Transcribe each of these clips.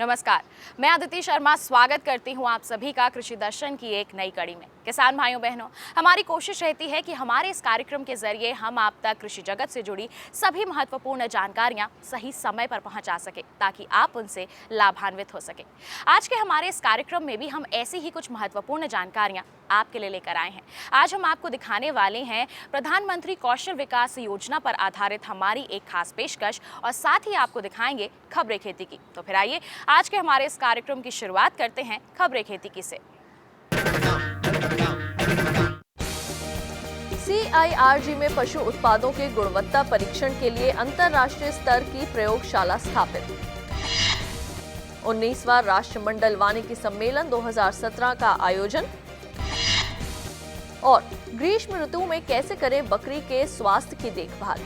नमस्कार, मैं अदिति शर्मा स्वागत करती हूँ आप सभी का कृषि दर्शन की एक नई कड़ी में। किसान भाइयों बहनों, हमारी कोशिश रहती है कि हमारे इस कार्यक्रम के जरिए हम आप तक कृषि जगत से जुड़ी सभी महत्वपूर्ण जानकारियाँ सही समय पर पहुँचा सके ताकि आप उनसे लाभान्वित हो सके। आज के हमारे इस कार्यक्रम में भी हम ऐसी ही कुछ महत्वपूर्ण जानकारियाँ आपके लिए लेकर आए हैं। आज हम आपको दिखाने वाले हैं प्रधानमंत्री कौशल विकास योजना पर आधारित हमारी एक खास पेशकश और साथ ही आपको दिखाएंगे खबरें खेती की। तो फिर आइए आज के हमारे इस कार्यक्रम की शुरुआत करते हैं खबरें खेती की से। CIRG में पशु उत्पादों के गुणवत्ता परीक्षण के लिए अंतर्राष्ट्रीय स्तर की प्रयोगशाला स्थापित। 19वां राष्ट्रमंडल वानिकी सम्मेलन 2017 का आयोजन। और ग्रीष्म ऋतु में कैसे करें बकरी के स्वास्थ्य की देखभाल।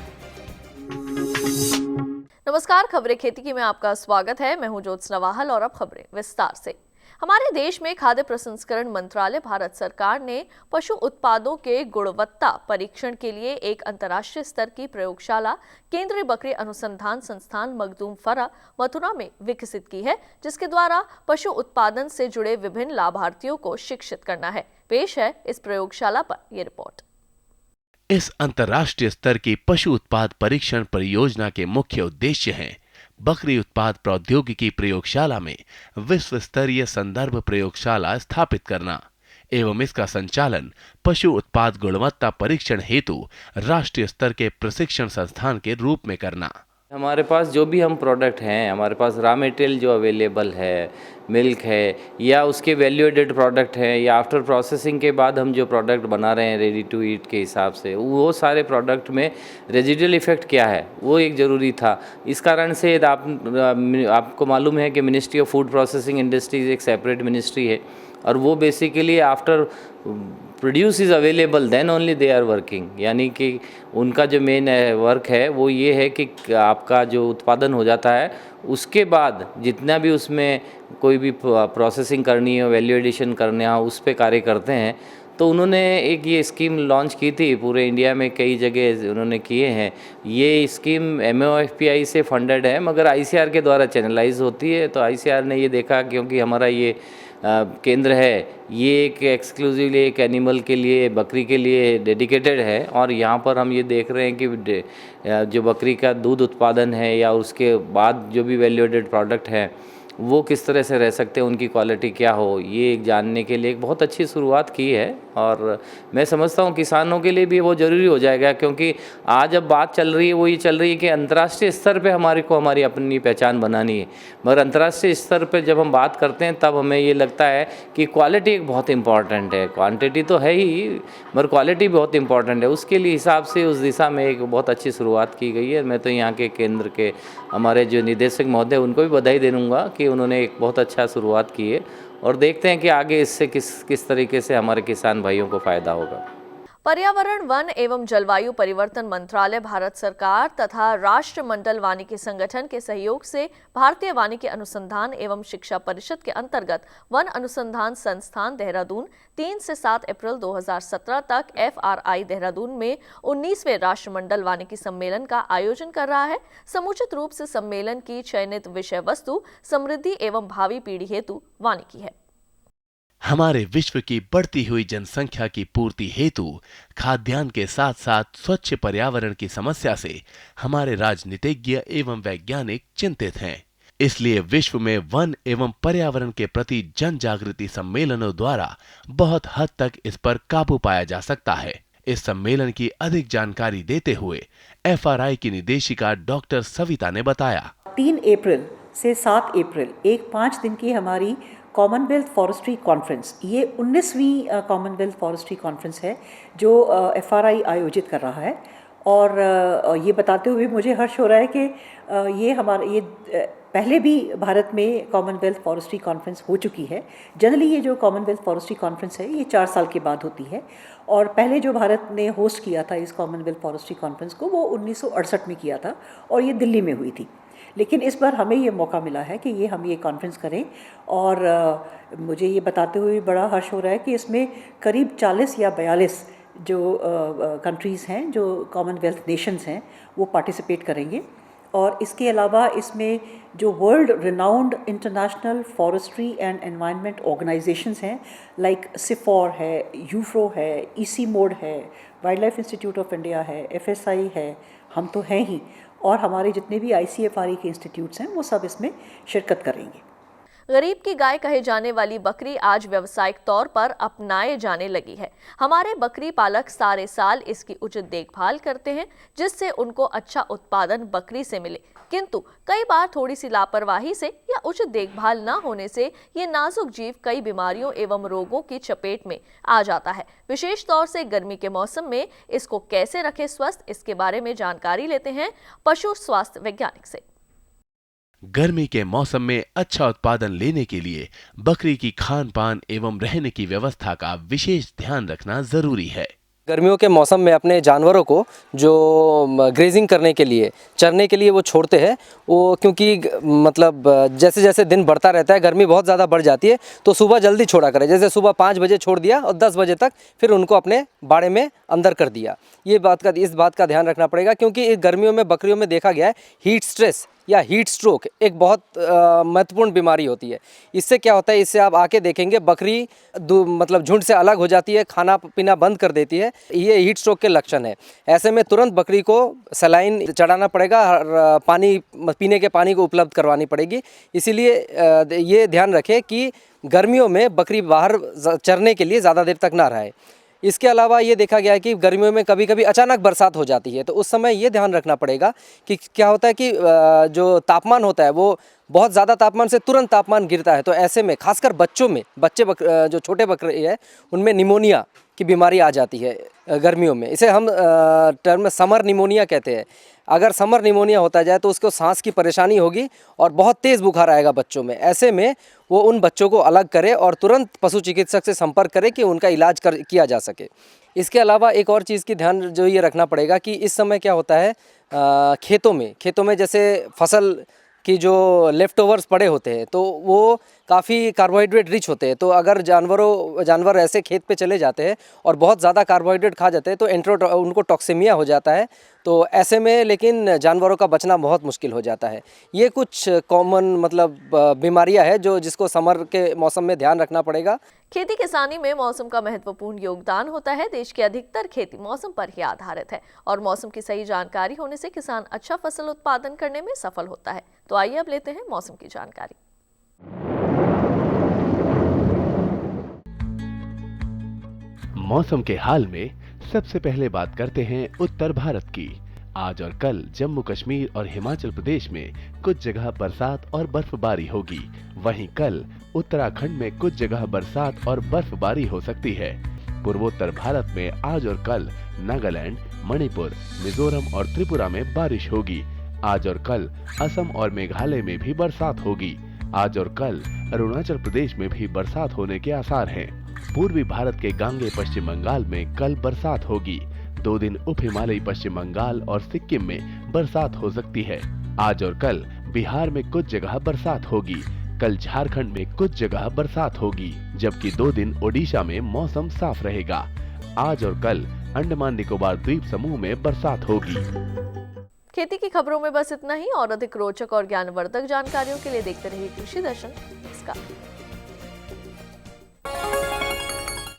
नमस्कार, खबरें खेती की में आपका स्वागत है। मैं हूं ज्योत्सना वाहल और अब खबरें विस्तार से। हमारे देश में खाद्य प्रसंस्करण मंत्रालय भारत सरकार ने पशु उत्पादों के गुणवत्ता परीक्षण के लिए एक अंतर्राष्ट्रीय स्तर की प्रयोगशाला केंद्रीय बकरी अनुसंधान संस्थान मखदूम फरा मथुरा में विकसित की है, जिसके द्वारा पशु उत्पादन से जुड़े विभिन्न लाभार्थियों को शिक्षित करना है। पेश है इस प्रयोगशाला पर यह रिपोर्ट। इस अंतर्राष्ट्रीय स्तर की पशु उत्पाद परीक्षण परियोजना के मुख्य उद्देश्य हैं बकरी उत्पाद प्रौद्योगिकी प्रयोगशाला में विश्व स्तरीय संदर्भ प्रयोगशाला स्थापित करना एवं इसका संचालन पशु उत्पाद गुणवत्ता परीक्षण हेतु राष्ट्रीय स्तर के प्रशिक्षण संस्थान के रूप में करना। हमारे पास जो भी हम प्रोडक्ट हैं, हमारे पास रॉ मटेरियल जो अवेलेबल है, मिल्क है या उसके वैल्यू एडेड प्रोडक्ट हैं या आफ्टर प्रोसेसिंग के बाद हम जो प्रोडक्ट बना रहे हैं रेडी टू ईट के हिसाब से, वो सारे प्रोडक्ट में रेजिडुअल इफेक्ट क्या है वो एक ज़रूरी था। इस कारण से आपको मालूम है कि ministry of food processing industries एक सेपरेट मिनिस्ट्री है और वो basically after produce is available then only they are working, यानी कि उनका जो मेन वर्क है वो ये है कि आपका जो उत्पादन हो जाता है उसके बाद जितना भी उसमें कोई भी प्रोसेसिंग करनी हो, वैल्यू एडिशन करना हो, उस पर कार्य करते हैं। तो उन्होंने एक ये स्कीम लॉन्च की थी, पूरे इंडिया में कई जगह उन्होंने किए हैं। ये स्कीम MOFPI से फंडेड है मगर ICR के द्वारा चैनलाइज होती है। तो ICR ने ये देखा क्योंकि हमारा ये केंद्र है ये एक एक्सक्लूसिवली एक एनिमल के लिए, बकरी के लिए डेडिकेटेड है और यहाँ पर हम ये देख रहे हैं कि जो बकरी का दूध उत्पादन है या उसके बाद जो भी वैल्यू एडेड प्रोडक्ट हैं वो किस तरह से रह सकते हैं, उनकी क्वालिटी क्या हो, ये एक जानने के लिए एक बहुत अच्छी शुरुआत की है। और मैं समझता हूँ किसानों के लिए भी वो ज़रूरी हो जाएगा, क्योंकि आज अब बात चल रही है वो ये चल रही है कि अंतर्राष्ट्रीय स्तर पे हमारी अपनी पहचान बनानी है। मगर अंतर्राष्ट्रीय स्तर पे जब हम बात करते हैं तब हमें ये लगता है कि क्वालिटी एक बहुत इंपॉर्टेंट है। क्वान्टिटी तो है ही मगर क्वालिटी बहुत इंपॉर्टेंट है। उसके लिए हिसाब से उस दिशा में एक बहुत अच्छी शुरुआत की गई है। मैं तो यहाँ के केंद्र के हमारे जो निदेशक महोदय उनको भी बधाई दे दूँगा कि उन्होंने एक बहुत अच्छा शुरुआत की है और देखते हैं कि आगे इससे किस तरीके से हमारे किसान भाइयों को फ़ायदा होगा। पर्यावरण, वन एवं जलवायु परिवर्तन मंत्रालय भारत सरकार तथा राष्ट्रमंडल वानिकी संगठन के सहयोग से भारतीय वानिकी अनुसंधान एवं शिक्षा परिषद के अंतर्गत वन अनुसंधान संस्थान देहरादून 3 से 7 अप्रैल 2017 तक FRI देहरादून में 19वें राष्ट्रमंडल वानिकी सम्मेलन का आयोजन कर रहा है। समुचित रूप से सम्मेलन की चयनित विषय वस्तु समृद्धि एवं भावी पीढ़ी हेतु वानिकी है। हमारे विश्व की बढ़ती हुई जनसंख्या की पूर्ति हेतु खाद्यान्न के साथ साथ स्वच्छ पर्यावरण की समस्या से हमारे राजनीतिज्ञ एवं वैज्ञानिक चिंतित हैं। इसलिए विश्व में वन एवं पर्यावरण के प्रति जन जागृति सम्मेलनों द्वारा बहुत हद तक इस पर काबू पाया जा सकता है। इस सम्मेलन की अधिक जानकारी देते हुए FRI की निदेशिका डॉक्टर सविता ने बताया, 3 अप्रैल से 7 अप्रैल एक 5 दिन की हमारी कॉमनवेल्थ फॉरेस्ट्री कॉन्फ्रेंस, ये 19वीं कॉमनवेल्थ फॉरेस्ट्री कॉन्फ्रेंस है जो FRI आयोजित कर रहा है। और ये बताते हुए मुझे हर्ष हो रहा है कि ये पहले भी भारत में कॉमनवेल्थ फॉरेस्ट्री कॉन्फ्रेंस हो चुकी है। जनरली ये जो कॉमनवेल्थ फॉरेस्ट्री कॉन्फ्रेंस है ये 4 साल के बाद होती है और पहले जो भारत ने होस्ट किया था इस कॉमनवेल्थ फॉरेस्ट्री कॉन्फ्रेंस को वो 1968 में किया था और ये दिल्ली में हुई थी। लेकिन इस बार हमें ये मौका मिला है कि हम ये कॉन्फ्रेंस करें और मुझे ये बताते हुए बड़ा हर्ष हो रहा है कि इसमें करीब 40 या 42 जो कंट्रीज़ हैं, जो कॉमनवेल्थ नेशंस हैं, वो पार्टिसिपेट करेंगे और इसके अलावा इसमें जो world renowned international forestry and environment organisations हैं, लाइक सिफॉर है, यूफ्रो है, ईसी मोड है, wild life institute of India है, एफएसआई है, हम तो हैं ही, और हमारे जितने भी आईसीएफआरई के इंस्टीट्यूट्स हैं वो सब इसमें शिरकत करेंगे। गरीब की गाय कहे जाने वाली बकरी आज व्यावसायिक तौर पर अपनाए जाने लगी है। हमारे बकरी पालक सारे साल इसकी उचित देखभाल करते हैं जिससे उनको अच्छा उत्पादन बकरी से मिले, किंतु कई बार थोड़ी सी लापरवाही से या उचित देखभाल न होने से ये नाजुक जीव कई बीमारियों एवं रोगों की चपेट में आ जाता है। विशेष तौर से गर्मी के मौसम में इसको कैसे रखें स्वस्थ, इसके बारे में जानकारी लेते हैं पशु स्वास्थ्य वैज्ञानिक से। गर्मी के मौसम में अच्छा उत्पादन लेने के लिए बकरी की खान पान एवं रहने की व्यवस्था का विशेष ध्यान रखना जरूरी है। गर्मियों के मौसम में अपने जानवरों को जो ग्रेजिंग करने के लिए, चरने के लिए वो छोड़ते हैं, वो क्योंकि मतलब जैसे जैसे दिन बढ़ता रहता है, गर्मी बहुत ज़्यादा बढ़ जाती है, तो सुबह जल्दी छोड़ा करें। जैसे सुबह 5 बजे छोड़ दिया और 10 बजे तक फिर उनको अपने बाड़े में अंदर कर दिया। इस बात का ध्यान रखना पड़ेगा, क्योंकि गर्मियों में बकरियों में देखा गया है हीट स्ट्रेस या हीट स्ट्रोक एक बहुत महत्वपूर्ण बीमारी होती है। इससे क्या होता है, इससे आप आके देखेंगे बकरी मतलब झुंड से अलग हो जाती है, खाना पीना बंद कर देती है। ये हीट स्ट्रोक के लक्षण है। ऐसे में तुरंत बकरी को सलाइन चढ़ाना पड़ेगा और पानी पीने के पानी को उपलब्ध करवानी पड़ेगी। इसीलिए ये ध्यान रखें कि गर्मियों में बकरी बाहर चरने के लिए ज़्यादा देर तक ना रहे। इसके अलावा ये देखा गया है कि गर्मियों में कभी कभी अचानक बरसात हो जाती है, तो उस समय ये ध्यान रखना पड़ेगा कि क्या होता है कि जो तापमान होता है वो बहुत ज़्यादा तापमान से तुरंत तापमान गिरता है। तो ऐसे में खासकर बच्चों में, जो छोटे बकरे हैं उनमें निमोनिया की बीमारी आ जाती है गर्मियों में। इसे हम टर्म में समर निमोनिया कहते हैं। अगर समर निमोनिया होता जाए तो उसको सांस की परेशानी होगी और बहुत तेज़ बुखार आएगा बच्चों में। ऐसे में वो उन बच्चों को अलग करे और तुरंत पशु चिकित्सक से संपर्क करे कि उनका इलाज किया जा सके। इसके अलावा एक और चीज़ की ध्यान जो ये रखना पड़ेगा कि इस समय क्या होता है, खेतों में जैसे फसल कि जो लेफ़्ट ओवर्स पड़े होते हैं तो वो काफ़ी कार्बोहाइड्रेट रिच होते हैं। तो अगर जानवर ऐसे खेत पे चले जाते हैं और बहुत ज़्यादा कार्बोहाइड्रेट खा जाते हैं तो उनको टॉक्सेमिया हो जाता है। तो ऐसे में लेकिन जानवरों का बचना बहुत मुश्किल हो जाता है। ये कुछ कॉमन मतलब बीमारियां हैं जिसको समर के मौसम में ध्यान रखना पड़ेगा। खेती किसानी में मौसम का महत्वपूर्ण योगदान होता है। देश की अधिकतर खेती मौसम पर ही आधारित है और मौसम की सही जानकारी होने से किसान अच्छा फसल उत्पादन करने में सफल होता है। तो आइए अब लेते हैं मौसम की जानकारी। मौसम के हाल में सबसे पहले बात करते हैं उत्तर भारत की। आज और कल जम्मू कश्मीर और हिमाचल प्रदेश में कुछ जगह बरसात और बर्फबारी होगी। वहीं कल उत्तराखंड में कुछ जगह बरसात और बर्फबारी हो सकती है। पूर्वोत्तर भारत में आज और कल नागालैंड, मणिपुर, मिजोरम और त्रिपुरा में बारिश होगी। आज और कल असम और मेघालय में भी बरसात होगी। आज और कल अरुणाचल प्रदेश में भी बरसात होने के आसार हैं। पूर्वी भारत के गांगे पश्चिम बंगाल में कल बरसात होगी। 2 दिन उप हिमालयी पश्चिम बंगाल और सिक्किम में बरसात हो सकती है। आज और कल बिहार में कुछ जगह बरसात होगी। कल झारखंड में कुछ जगह बरसात होगी, जबकि 2 दिन ओडिशा में मौसम साफ रहेगा। आज और कल अंडमान निकोबार द्वीप समूह में बरसात होगी। खेती की खबरों में बस इतना ही। और अधिक रोचक और ज्ञानवर्धक जानकारियों के लिए देखते रहिए कृषि दर्शन। नमस्कार।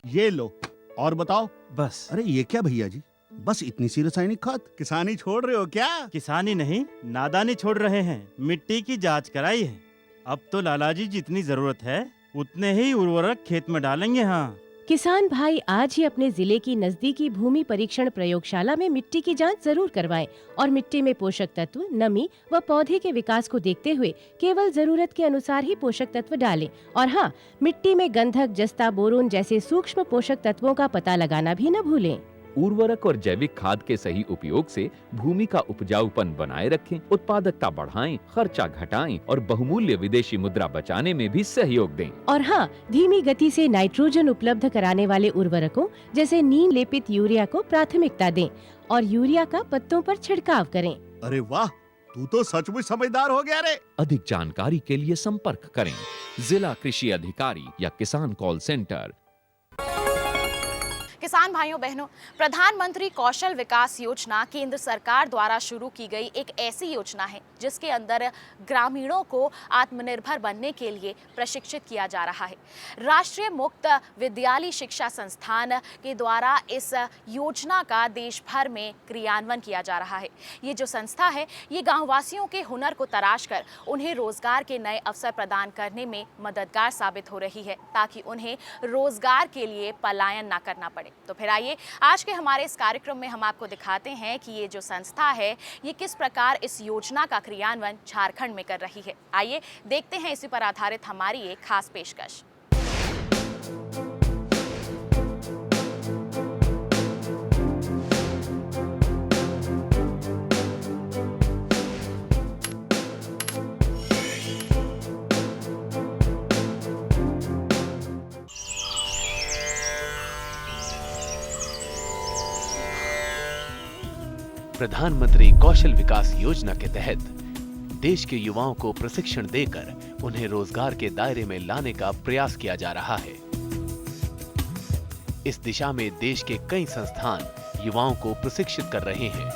ये लो और बताओ। बस। अरे ये क्या भैया जी, बस इतनी सी रासायनिक खाद? किसानी छोड़ रहे हो क्या? किसानी नहीं, नादानी छोड़ रहे हैं। मिट्टी की जांच कराई है। अब तो लालाजी जितनी जरूरत है उतने ही उर्वरक खेत में डालेंगे। हाँ, किसान भाई आज ही अपने जिले की नजदीकी भूमि परीक्षण प्रयोगशाला में मिट्टी की जांच जरूर करवाएं और मिट्टी में पोषक तत्व, नमी व पौधे के विकास को देखते हुए केवल जरूरत के अनुसार ही पोषक तत्व डालें। और हाँ, मिट्टी में गंधक, जस्ता, बोरोन जैसे सूक्ष्म पोषक तत्वों का पता लगाना भी न भूलें। उर्वरक और जैविक खाद के सही उपयोग से भूमि का उपजाऊपन बनाए रखें, उत्पादकता बढ़ाएं, खर्चा घटाएं और बहुमूल्य विदेशी मुद्रा बचाने में भी सहयोग दें। और हाँ, धीमी गति से नाइट्रोजन उपलब्ध कराने वाले उर्वरकों जैसे नीम लेपित यूरिया को प्राथमिकता दें और यूरिया का पत्तों पर छिड़काव करें। अरे वाह, तू तो सचमुच समझदार हो गया रे। अधिक जानकारी के लिए संपर्क करें जिला कृषि अधिकारी या किसान कॉल सेंटर। किसान भाइयों बहनों, प्रधानमंत्री कौशल विकास योजना केंद्र सरकार द्वारा शुरू की गई एक ऐसी योजना है जिसके अंदर ग्रामीणों को आत्मनिर्भर बनने के लिए प्रशिक्षित किया जा रहा है। राष्ट्रीय मुक्त विद्यालय शिक्षा संस्थान के द्वारा इस योजना का देश भर में क्रियान्वयन किया जा रहा है। ये जो संस्था है ये गांववासियों के हुनर को तराश कर उन्हें रोजगार के नए अवसर प्रदान करने में मददगार साबित हो रही है ताकि उन्हें रोजगार के लिए पलायन ना करना पड़े। तो फिर आइए आज के हमारे इस कार्यक्रम में हम आपको दिखाते हैं कि ये जो संस्था है ये किस प्रकार इस योजना का क्रियान्वयन झारखंड में कर रही है। आइए देखते हैं इसी पर आधारित हमारी एक खास पेशकश। प्रधानमंत्री कौशल विकास योजना के तहत देश के युवाओं को प्रशिक्षण देकर उन्हें रोजगार के दायरे में लाने का प्रयास किया जा रहा है। इस दिशा में देश के कई संस्थान युवाओं को प्रशिक्षित कर रहे हैं।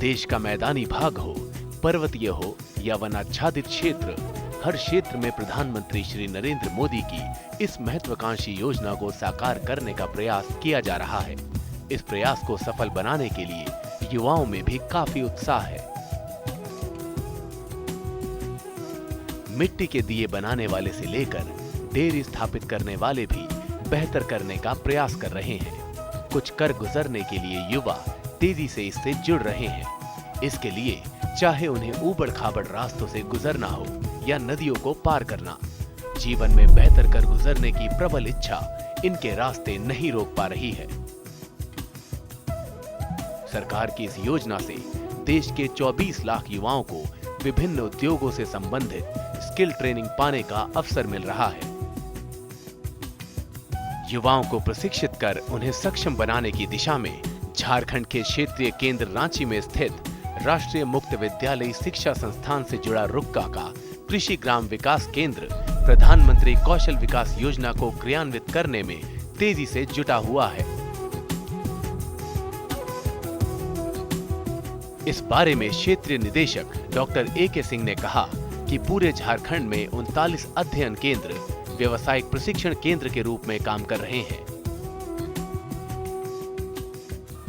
देश का मैदानी भाग हो, पर्वतीय हो या वनाच्छादित क्षेत्र, हर क्षेत्र में प्रधानमंत्री श्री नरेंद्र मोदी की इस महत्वाकांक्षी योजना को साकार करने का प्रयास किया जा रहा है। इस प्रयास को सफल बनाने के लिए युवाओं में भी काफी उत्साह है। मिट्टी के दिए बनाने वाले से लेकर डेयरी स्थापित करने वाले भी बेहतर करने का प्रयास कर रहे हैं। कुछ कर गुजरने के लिए युवा तेजी से इससे जुड़ रहे हैं। इसके लिए चाहे उन्हें ऊबड़ खाबड़ रास्तों से गुजरना हो या नदियों को पार करना, जीवन में बेहतर कर गुजरने की प्रबल इच्छा इनके रास्ते नहीं रोक पा रही है। सरकार की इस योजना से देश के 24 लाख युवाओं को विभिन्न उद्योगों से संबंधित स्किल ट्रेनिंग पाने का अवसर मिल रहा है। युवाओं को प्रशिक्षित कर उन्हें सक्षम बनाने की दिशा में झारखंड के क्षेत्रीय केंद्र रांची में स्थित राष्ट्रीय मुक्त विद्यालय शिक्षा संस्थान से जुड़ा रुक्का का कृषि ग्राम विकास केंद्र प्रधानमंत्री कौशल विकास योजना को क्रियान्वित करने में तेजी से जुटा हुआ है। इस बारे में क्षेत्रीय निदेशक डॉक्टर A.K. सिंह ने कहा कि पूरे झारखंड में 39 अध्ययन केंद्र व्यावसायिक प्रशिक्षण केंद्र के रूप में काम कर रहे हैं।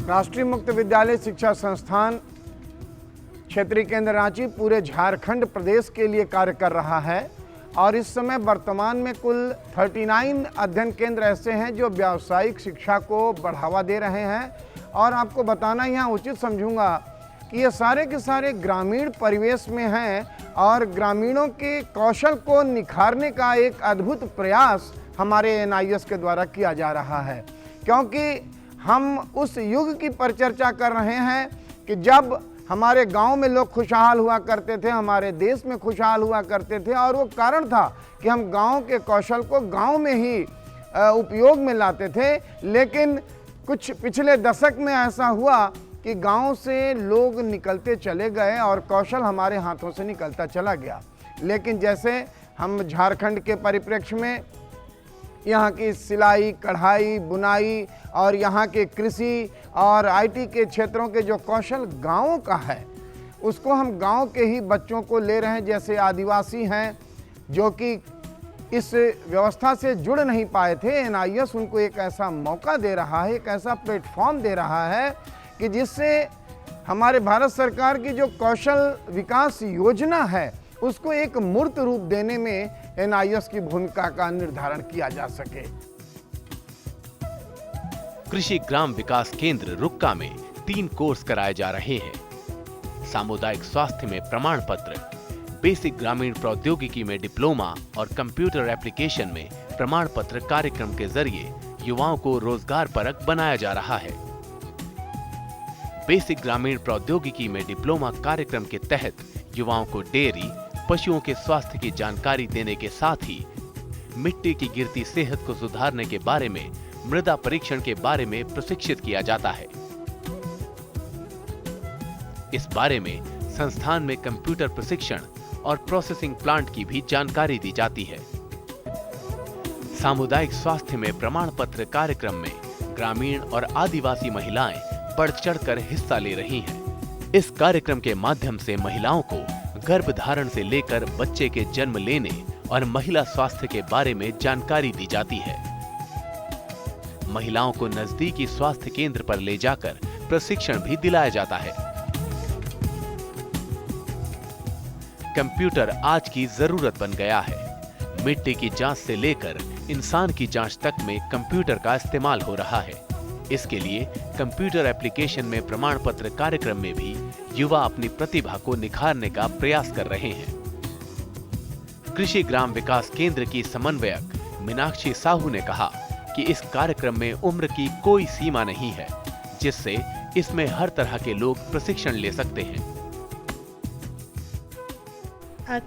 राष्ट्रीय मुक्त विद्यालय शिक्षा संस्थान क्षेत्रीय केंद्र रांची पूरे झारखंड प्रदेश के लिए कार्य कर रहा है और इस समय वर्तमान में कुल 39 अध्ययन केंद्र ऐसे हैं जो व्यावसायिक शिक्षा को बढ़ावा दे रहे हैं। और आपको बताना यहाँ उचित समझूंगा कि ये सारे के सारे ग्रामीण परिवेश में हैं और ग्रामीणों के कौशल को निखारने का एक अद्भुत प्रयास हमारे NIS के द्वारा किया जा रहा है। क्योंकि हम उस युग की परिचर्चा कर रहे हैं कि जब हमारे गांव में लोग खुशहाल हुआ करते थे, हमारे देश में खुशहाल हुआ करते थे और वो कारण था कि हम गांव के कौशल को गांव में ही उपयोग में लाते थे। लेकिन कुछ पिछले दशक में ऐसा हुआ कि गांव से लोग निकलते चले गए और कौशल हमारे हाथों से निकलता चला गया। लेकिन जैसे हम झारखंड के परिप्रेक्ष्य में यहाँ की सिलाई, कढ़ाई, बुनाई और यहाँ के कृषि और IT के क्षेत्रों के जो कौशल गाँवों का है उसको हम गांव के ही बच्चों को ले रहे हैं। जैसे आदिवासी हैं जो कि इस व्यवस्था से जुड़ नहीं पाए थे, NIS उनको एक ऐसा मौका दे रहा है, एक ऐसा प्लेटफॉर्म दे रहा है कि जिससे हमारे भारत सरकार की जो कौशल विकास योजना है उसको एक मूर्त रूप देने में NIS की भूमिका का निर्धारण किया जा सके। कृषि ग्राम विकास केंद्र रुक्का में 3 कोर्स कराए जा रहे हैं। सामुदायिक स्वास्थ्य में प्रमाण पत्र, बेसिक ग्रामीण प्रौद्योगिकी में डिप्लोमा और कंप्यूटर एप्लीकेशन में प्रमाण पत्र कार्यक्रम के जरिए युवाओं को रोजगार परक बनाया जा रहा है। बेसिक ग्रामीण प्रौद्योगिकी में डिप्लोमा कार्यक्रम के तहत युवाओं को डेयरी, पशुओं के स्वास्थ्य की जानकारी देने के साथ ही मिट्टी की गिरती सेहत को सुधारने के बारे में, मृदा परीक्षण के बारे में प्रशिक्षित किया जाता है। इस बारे में संस्थान में कंप्यूटर प्रशिक्षण और प्रोसेसिंग प्लांट की भी जानकारी दी जाती है। सामुदायिक स्वास्थ्य में प्रमाण पत्र कार्यक्रम में ग्रामीण और आदिवासी महिलाएं बढ़ चढ़कर हिस्सा ले रही हैं। इस कार्यक्रम के माध्यम से महिलाओं को गर्भधारण से लेकर बच्चे के जन्म लेने और महिला स्वास्थ्य के बारे में जानकारी दी जाती है। महिलाओं को नजदीकी स्वास्थ्य केंद्र पर ले जाकर प्रशिक्षण भी दिलाया जाता है। कंप्यूटर आज की जरूरत बन गया है। मिट्टी की जांच से लेकर इंसान की जांच तक में कंप्यूटर का इस्तेमाल हो रहा है। इसके लिए कंप्यूटर एप्लीकेशन में प्रमाण पत्र कार्यक्रम में भी युवा अपनी प्रतिभा को निखारने का प्रयास कर रहे हैं। कृषि ग्राम विकास केंद्र की समन्वयक मीनाक्षी साहू ने कहा कि इस कार्यक्रम में उम्र की कोई सीमा नहीं है, जिससे इसमें हर तरह के लोग प्रशिक्षण ले सकते हैं।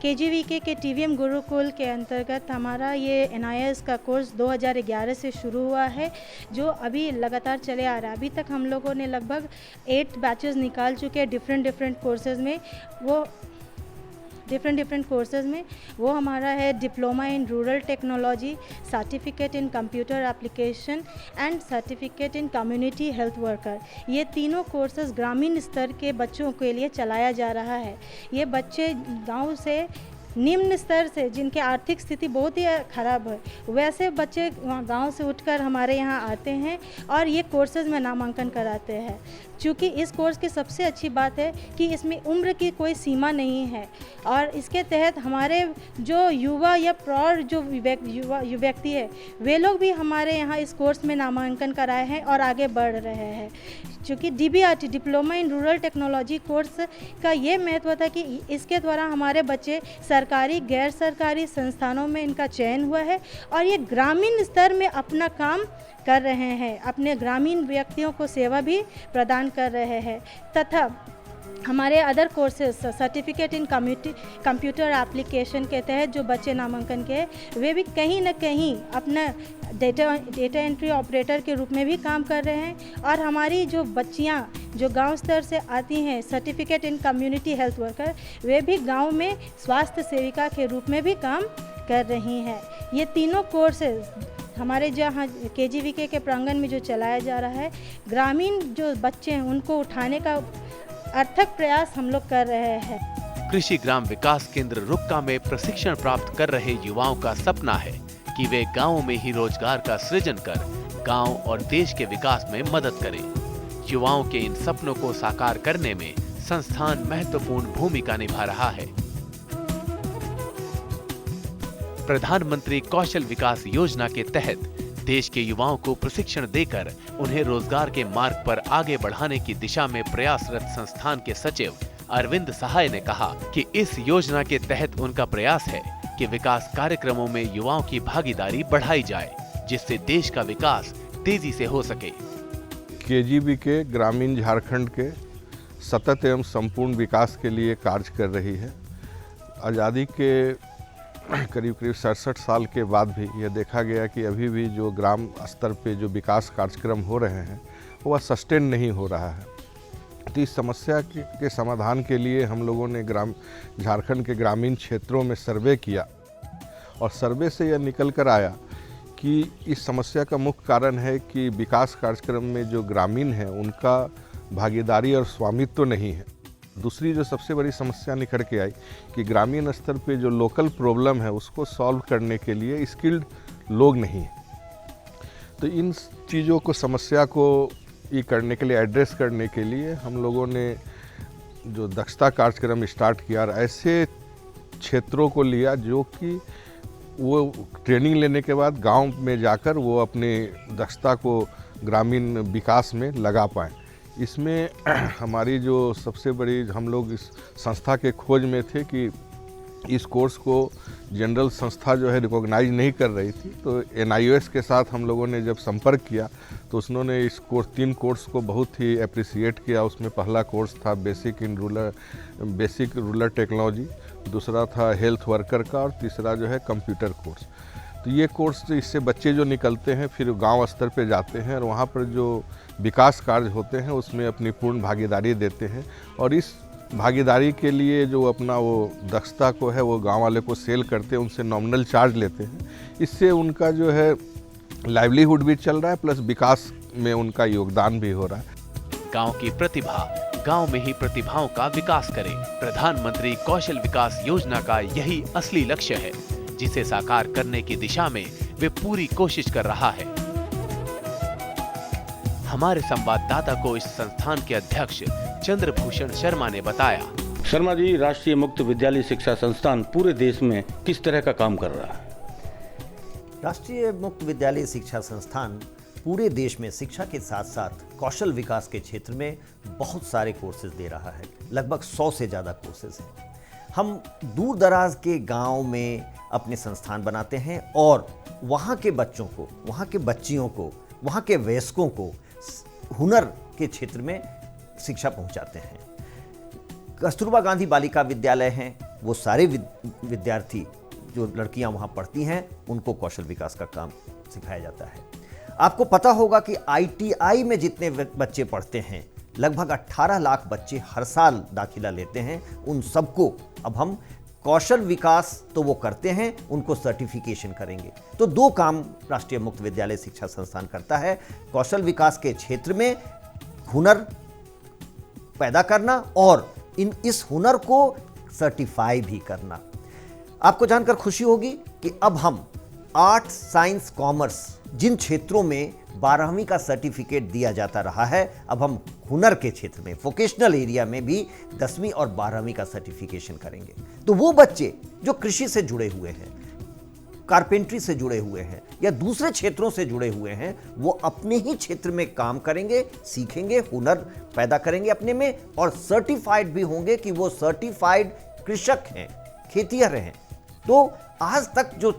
केजीवीके के टीवीएम गुरुकुल के अंतर्गत हमारा ये NIS का कोर्स 2011 से शुरू हुआ है, जो अभी लगातार चले आ रहा है। अभी तक हम लोगों ने लगभग 8 बैचेस निकाल चुके हैं डिफरेंट कोर्सेज में। वो डिफरेंट कोर्सेज में वो हमारा है diploma in rural technology, certificate in computer application and certificate in community health worker. ये तीनों कोर्सेज ग्रामीण स्तर के बच्चों के लिए चलाया जा रहा है। ये बच्चे गांव से निम्न स्तर से, जिनकी आर्थिक स्थिति बहुत ही ख़राब है, वैसे बच्चे गांव से उठकर हमारे यहाँ आते हैं और ये कोर्सेज में नामांकन कराते हैं। क्योंकि इस कोर्स की सबसे अच्छी बात है कि इसमें उम्र की कोई सीमा नहीं है और इसके तहत हमारे जो युवा या प्रौढ़ जो व्यक्ति है, वे लोग भी हमारे यहाँ इस कोर्स में नामांकन कराए हैं और आगे बढ़ रहे हैं। क्योंकि DBRT diploma in rural technology course का ये महत्व था कि इसके द्वारा हमारे बच्चे सरकारी गैर सरकारी संस्थानों में इनका चयन हुआ है और ये ग्रामीण स्तर में अपना काम कर रहे हैं, अपने ग्रामीण व्यक्तियों को सेवा भी प्रदान कर रहे हैं। तथा हमारे other courses certificate in computer application के तहत जो बच्चे नामांकन के, वे भी कहीं ना कहीं अपना डेटा एंट्री ऑपरेटर के रूप में भी काम कर रहे हैं। और हमारी जो बच्चियां जो गांव स्तर से आती हैं certificate in community health worker, वे भी गांव में स्वास्थ्य सेविका के रूप में भी काम कर रही हैं। ये तीनों कोर्सेज हमारे जहाँ KGVK के प्रांगण में जो चलाया जा रहा है, ग्रामीण जो बच्चे हैं उनको उठाने का अर्थक प्रयास हम लोग कर रहे हैं। कृषि ग्राम विकास केंद्र रुक्का में प्रशिक्षण प्राप्त कर रहे युवाओं का सपना है कि वे गांवों में ही रोजगार का सृजन कर गांव और देश के विकास में मदद करें। युवाओं के इन सपनों को साकार करने में संस्थान महत्वपूर्ण भूमिका निभा रहा है। प्रधानमंत्री कौशल विकास योजना के तहत देश के युवाओं को प्रशिक्षण देकर उन्हें रोजगार के मार्ग पर आगे बढ़ाने की दिशा में प्रयासरत संस्थान के सचिव अरविंद सहाय ने कहा कि इस योजना के तहत उनका प्रयास है कि विकास कार्यक्रमों में युवाओं की भागीदारी बढ़ाई जाए, जिससे देश का विकास तेजी से हो सके। KGVK ग्रामीण झारखंड के सतत एवं संपूर्ण विकास के लिए कार्य कर रही है। आज़ादी के करीब 67 साल के बाद भी यह देखा गया कि अभी भी जो ग्राम स्तर पे जो विकास कार्यक्रम हो रहे हैं वह सस्टेन नहीं हो रहा है। तो इस समस्या के समाधान के लिए हम लोगों ने झारखंड के ग्रामीण क्षेत्रों में सर्वे किया और सर्वे से यह निकल कर आया कि इस समस्या का मुख्य कारण है कि विकास कार्यक्रम में जो ग्रामीण हैं उनका भागीदारी और स्वामित्व नहीं है। दूसरी जो सबसे बड़ी समस्या निखर के आई कि ग्रामीण स्तर पे जो लोकल प्रॉब्लम है उसको सॉल्व करने के लिए स्किल्ड लोग नहीं हैं। तो इन चीज़ों को समस्या को ये करने के लिए, एड्रेस करने के लिए हम लोगों ने जो दक्षता कार्यक्रम स्टार्ट किया और ऐसे क्षेत्रों को लिया जो कि वो ट्रेनिंग लेने के बाद गांव में जाकर वो अपने दक्षता को ग्रामीण विकास में लगा पाएँ। इसमें हमारी जो सबसे बड़ी, हम लोग इस संस्था के खोज में थे कि इस कोर्स को जनरल संस्था जो है रिकॉग्नाइज नहीं कर रही थी। तो NIOS के साथ हम लोगों ने जब संपर्क किया तो उन्होंने इस कोर्स 3 कोर्स को बहुत ही अप्रिसिएट किया। उसमें पहला कोर्स था बेसिक रूरल टेक्नोलॉजी, दूसरा था हेल्थ वर्कर का और तीसरा जो है कंप्यूटर कोर्स। तो ये कोर्स इससे बच्चे जो निकलते हैं फिर गांव स्तर पे जाते हैं और वहाँ पर जो विकास कार्य होते हैं उसमें अपनी पूर्ण भागीदारी देते हैं और इस भागीदारी के लिए जो अपना वो दक्षता को है वो गांव वाले को सेल करते हैं, उनसे नॉमिनल चार्ज लेते हैं। इससे उनका जो है लाइवलीहुड भी चल रहा है, प्लस विकास में उनका योगदान भी हो रहा है। गांव की प्रतिभा गांव में ही प्रतिभाओं का विकास करें। प्रधानमंत्री कौशल विकास योजना का यही असली लक्ष्य है, जिसे साकार करने की दिशा में वे पूरी कोशिश कर रहा है। हमारे संवाददाता को इस संस्थान के अध्यक्ष चंद्रभूषण शर्मा ने बताया। शर्मा जी, राष्ट्रीय मुक्त विद्यालय शिक्षा संस्थान पूरे देश में किस तरह का काम कर रहा है? राष्ट्रीय मुक्त विद्यालय शिक्षा संस्थान पूरे देश में शिक्षा के साथ साथ कौशल विकास के क्षेत्र में बहुत सारे कोर्सेज दे रहा है। लगभग 100 से ज़्यादा कोर्सेज हैं। हम दूर दराज के गांव में अपने संस्थान बनाते हैं और वहाँ के बच्चों को, वहाँ के बच्चियों को, वहाँ के वयस्कों को हुनर के क्षेत्र में शिक्षा पहुँचाते हैं। कस्तूरबा गांधी बालिका विद्यालय हैं, वो सारे विद्यार्थी जो लड़कियां वहाँ पढ़ती हैं उनको कौशल विकास का काम सिखाया जाता है। आपको पता होगा कि ITI में जितने बच्चे पढ़ते हैं, लगभग 18 लाख बच्चे हर साल दाखिला लेते हैं। उन सबको अब हम कौशल विकास तो वो करते हैं, उनको सर्टिफिकेशन करेंगे। तो 2 काम राष्ट्रीय मुक्त विद्यालय शिक्षा संस्थान करता है, कौशल विकास के क्षेत्र में हुनर पैदा करना और इस हुनर को सर्टिफाई भी करना। आपको जानकर खुशी होगी कि अब हम आर्ट्स, साइंस, कॉमर्स जिन क्षेत्रों में 12वीं का सर्टिफिकेट दिया जाता रहा है, अब हम हुनर के क्षेत्र में, वोकेशनल एरिया में भी 10वीं और 12वीं का सर्टिफिकेशन करेंगे। तो वो बच्चे जो कृषि से जुड़े हुए हैं, कारपेंट्री से जुड़े हुए हैं या दूसरे क्षेत्रों से जुड़े हुए हैं, वो अपने ही क्षेत्र में काम करेंगे, सीखेंगे, हुनर पैदा करेंगे अपने में और सर्टिफाइड भी होंगे कि वो सर्टिफाइड कृषक हैं, खेतिहर हैं। तो आज तक जो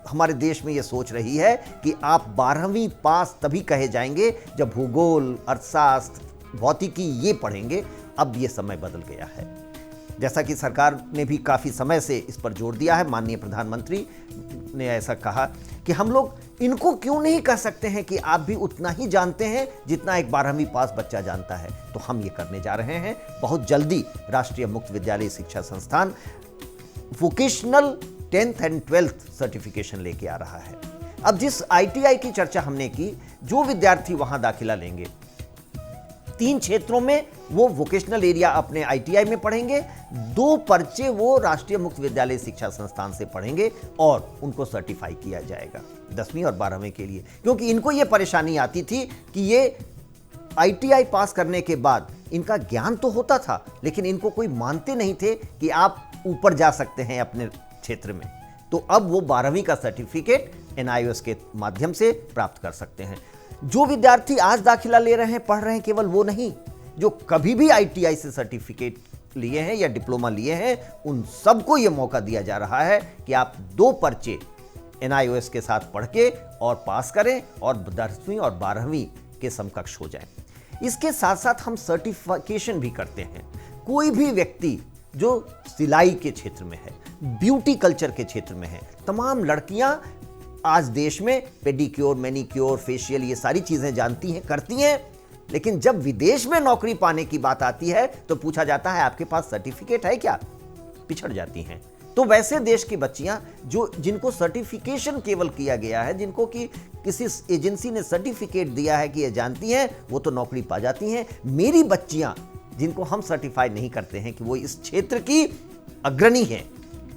हमारे देश में ये सोच रही है कि आप 12वीं पास तभी कहे जाएंगे जब भूगोल, अर्थशास्त्र, भौतिकी ये पढ़ेंगे, अब ये समय बदल गया है। जैसा कि सरकार ने भी काफ़ी समय से इस पर जोर दिया है, माननीय प्रधानमंत्री ने ऐसा कहा कि हम लोग इनको क्यों नहीं कह सकते हैं कि आप भी उतना ही जानते हैं जितना एक 12वीं पास बच्चा जानता है। तो हम ये करने जा रहे हैं। बहुत जल्दी राष्ट्रीय मुक्त विद्यालय शिक्षा संस्थान vocational 10th and 12th certification लेके आ रहा है। अब जिस ITI की चर्चा हमने की, जो विद्यार्थी वहां दाखिला लेंगे 3 क्षेत्रों में वो वोकेशनल एरिया अपने ITI में पढ़ेंगे, 2 पर्चे वो राष्ट्रीय मुक्त विद्यालय शिक्षा संस्थान से पढ़ेंगे और उनको सर्टिफाई किया जाएगा 10वीं और 12वीं के लिए। क्योंकि इनको ये परेशानी आती थी कि ये ITI पास करने के बाद इनका ज्ञान तो होता था, लेकिन इनको कोई मानते नहीं थे कि आप ऊपर जा सकते हैं अपने क्षेत्र में। तो अब वो 12वीं का सर्टिफिकेट NIOS के माध्यम से प्राप्त कर सकते हैं। जो विद्यार्थी आज दाखिला ले रहे हैं, पढ़ रहे हैं, केवल वो नहीं, जो कभी भी ITI से सर्टिफिकेट लिए हैं या डिप्लोमा लिए हैं, उन सबको ये मौका दिया जा रहा है कि आप 2 पर्चे NIOS के साथ पढ़ के और पास करें और 10वीं और 12वीं के समकक्ष हो जाएं। इसके साथ साथ हम सर्टिफिकेशन भी करते हैं। कोई भी व्यक्ति जो सिलाई के क्षेत्र में है, ब्यूटी कल्चर के क्षेत्र में है, तमाम लड़कियां आज देश में पेडिक्योर, मैनिक्योर, फेशियल ये सारी चीजें जानती हैं, करती हैं, लेकिन जब विदेश में नौकरी पाने की बात आती है तो पूछा जाता है आपके पास सर्टिफिकेट है क्या? पिछड़ जाती हैं। तो वैसे देश की बच्चियां जिनको सर्टिफिकेशन केवल किया गया है, जिनको कि किसी एजेंसी ने सर्टिफिकेट दिया है कि ये जानती हैं, वो तो नौकरी पा जाती हैं। मेरी बच्चियां जिनको हम सर्टिफाइड नहीं करते हैं कि वो इस क्षेत्र की अग्रणी हैं,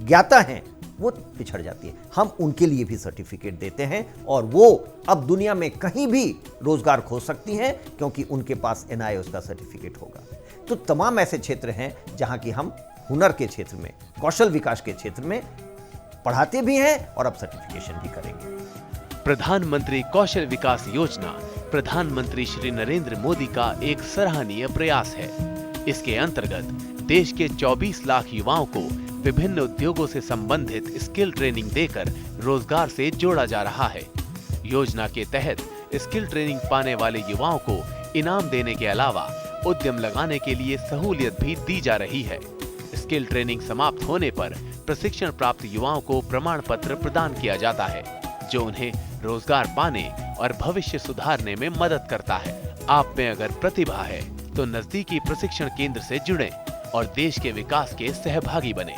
ज्ञाता हैं, वो पिछड़ जाती है। हम उनके लिए भी सर्टिफिकेट देते हैं और वो अब दुनिया में कहीं भी रोजगार खोज सकती हैं क्योंकि उनके पास NIOS का सर्टिफिकेट होगा। तो तमाम ऐसे क्षेत्र हैं जहां कि हम हुनर के क्षेत्र में, कौशल विकास के क्षेत्र में पढ़ाते भी हैं और अब सर्टिफिकेशन भी करेंगे। प्रधानमंत्री कौशल विकास योजना प्रधानमंत्री श्री नरेंद्र मोदी का एक सराहनीय प्रयास है। इसके अंतर्गत देश के 24 लाख युवाओं को विभिन्न उद्योगों से संबंधित स्किल ट्रेनिंग देकर रोजगार से जोड़ा जा रहा है। योजना के तहत स्किल ट्रेनिंग पाने वाले युवाओं को इनाम देने के अलावा उद्यम लगाने के लिए सहूलियत भी दी जा रही है। स्किल ट्रेनिंग समाप्त होने पर प्रशिक्षण प्राप्त युवाओं को प्रमाण पत्र प्रदान किया जाता है, जो उन्हें रोजगार पाने और भविष्य सुधारने में मदद करता है। आप में अगर प्रतिभा है तो नजदीकी प्रशिक्षण केंद्र से जुड़ें और देश के विकास के सहभागी बने।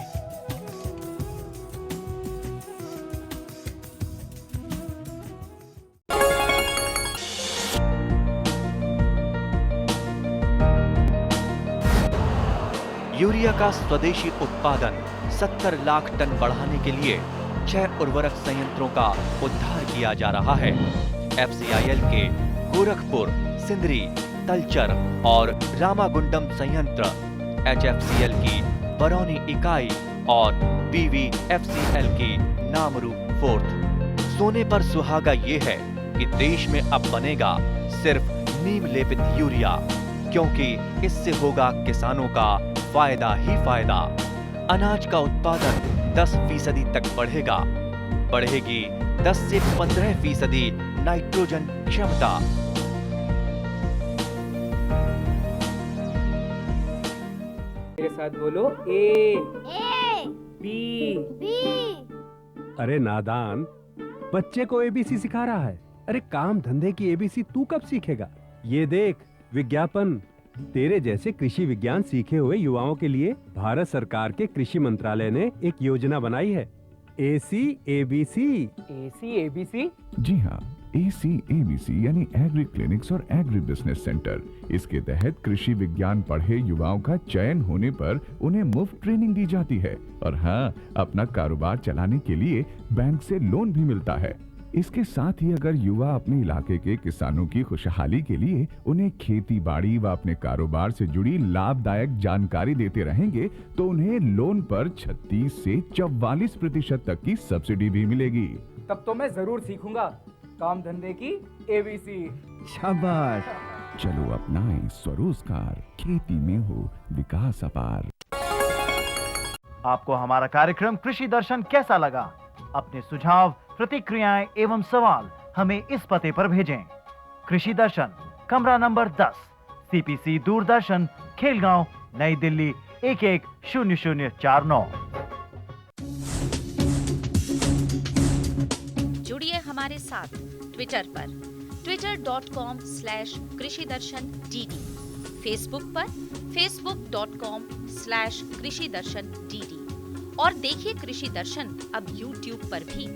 यूरिया का स्वदेशी उत्पादन 70 लाख टन बढ़ाने के लिए 6 उर्वरक संयंत्रों का उद्धार किया जा रहा है। FCIL के गोरखपुर, सिंदरी, तलचर और रामागुंडम संयंत्र, HFCL की बरौनी इकाई और BVFCL की नामरू फोर्थ। सोने पर सुहागा ये है कि देश में अब बनेगा सिर्फ नीम लेपित यूरिया, क्योंकि इससे होगा किसानों का फायदा ही फायदा। अनाज का उत्पादन 10% तक बढ़ेगा। बढ़ेगी 10 से 15% नाइट्रोजन क्षमता। मेरे साथ बोलो ए बी। अरे नादान, बच्चे को एबीसी सिखा रहा है। अरे काम धंधे की एबीसी तू कब सीखेगा? ये देख विज्ञापन। तेरे जैसे कृषि विज्ञान सीखे हुए युवाओं के लिए भारत सरकार के कृषि मंत्रालय ने एक योजना बनाई है, ACABC। ACABC? जी हाँ, ACABC यानी एग्री क्लिनिक्स और एग्री बिजनेस सेंटर। इसके तहत कृषि विज्ञान पढ़े युवाओं का चयन होने पर उन्हें मुफ्त ट्रेनिंग दी जाती है और हाँ, अपना कारोबार चलाने के लिए बैंक से लोन भी मिलता है। इसके साथ ही अगर युवा अपने इलाके के किसानों की खुशहाली के लिए उन्हें खेती बाड़ी व अपने कारोबार से जुड़ी लाभदायक जानकारी देते रहेंगे तो उन्हें लोन पर 36 से 44% तक की सब्सिडी भी मिलेगी। तब तो मैं जरूर सीखूंगा काम धंधे की ABC। शाबाश, चलो अपनाएं स्वरोजगार, खेती में हो विकास अपार। आपको हमारा कार्यक्रम कृषि दर्शन कैसा लगा? अपने सुझाव, प्रतिक्रियाएं एवं सवाल हमें इस पते पर भेजें। कृषि दर्शन, कमरा नंबर 10, CPC दूरदर्शन, खेलगांव, नई दिल्ली 110049। जुड़िए हमारे साथ ट्विटर पर twitter.com/कृषिदर्शन.dd, फेसबुक पर facebook.com/कृषिदर्शन.dd और देखिए कृषि दर्शन अब YouTube पर भी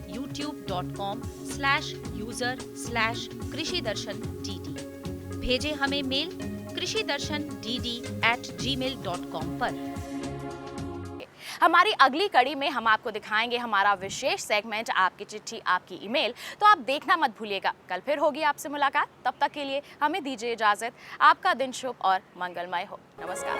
youtube.com/user/कृषिदर्शन.dd। भेजें हमें मेल कृषिदर्शन.dd@gmail.com पर। हमारी अगली कड़ी में हम आपको दिखाएंगे हमारा विशेष सेगमेंट आपकी चिट्ठी आपकी ईमेल, तो आप देखना मत भूलिएगा। कल फिर होगी आपसे मुलाकात, तब तक के लिए हमें दीजिए इजाजत। आपका दिन शुभ और मंगलमय हो। नमस्कार।